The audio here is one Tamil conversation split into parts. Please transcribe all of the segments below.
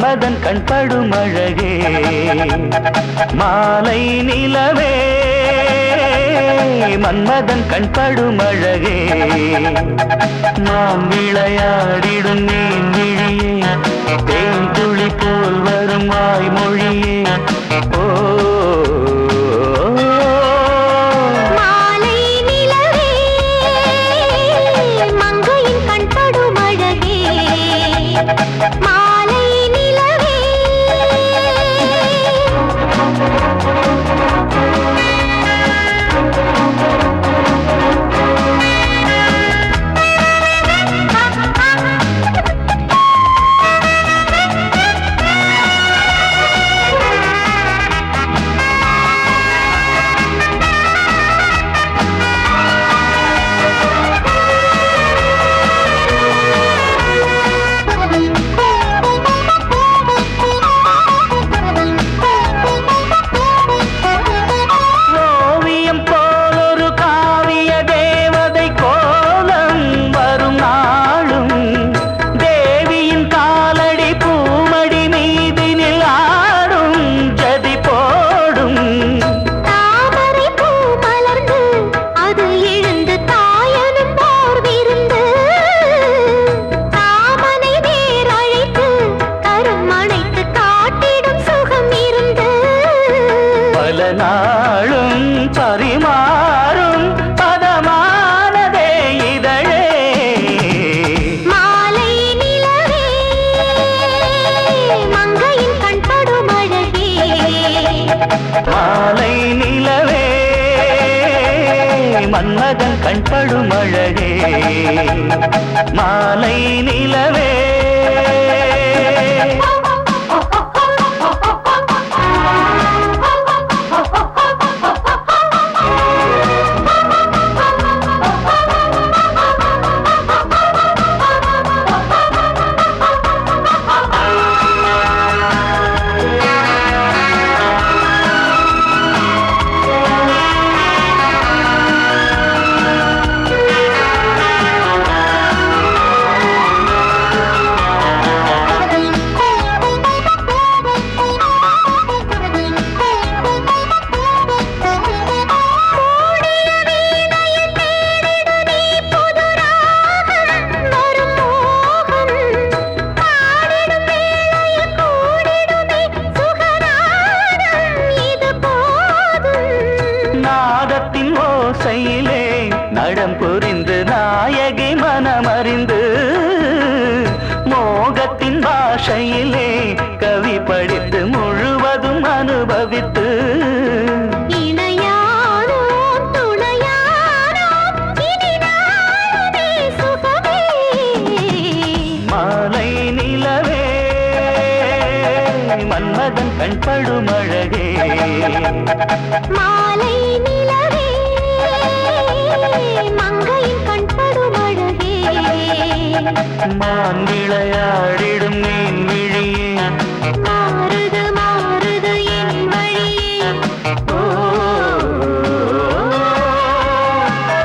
மன்மதன் கண்படும் அழகே மாலை நிலவே மன்மதன் கண்படும் அழகே நாம் விளையாடிடும் நீன் விழியே தேன் துளி போல் வரும் வாய்மொழியே ஓ நாளும் பரிமாறும் பதமானதே இதழே மாலை நிலவே மங்கையின் கண்படும் அழகே மாலை நிலவே மன்மதன் கண்படும் அழகே மாலை நிலவே ஓசையிலே நடம் புரிந்து நாயகி மனமறிந்து மோகத்தின் பாஷையிலே கவி படித்து முழுவதும் அனுபவித்து மாலை நிலவே மன்மதன் கண்படும் அழகே மாலை நிலவே மங்கையின் கண்படும் அழகே மான் விளையாடிடும் நீன் விழியே மாறுது மாறுது என் வழியே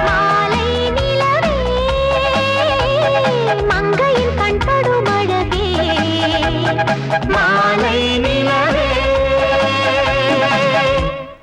மாலை நிலவே மங்கையின் கண்படும் அழகே மாலை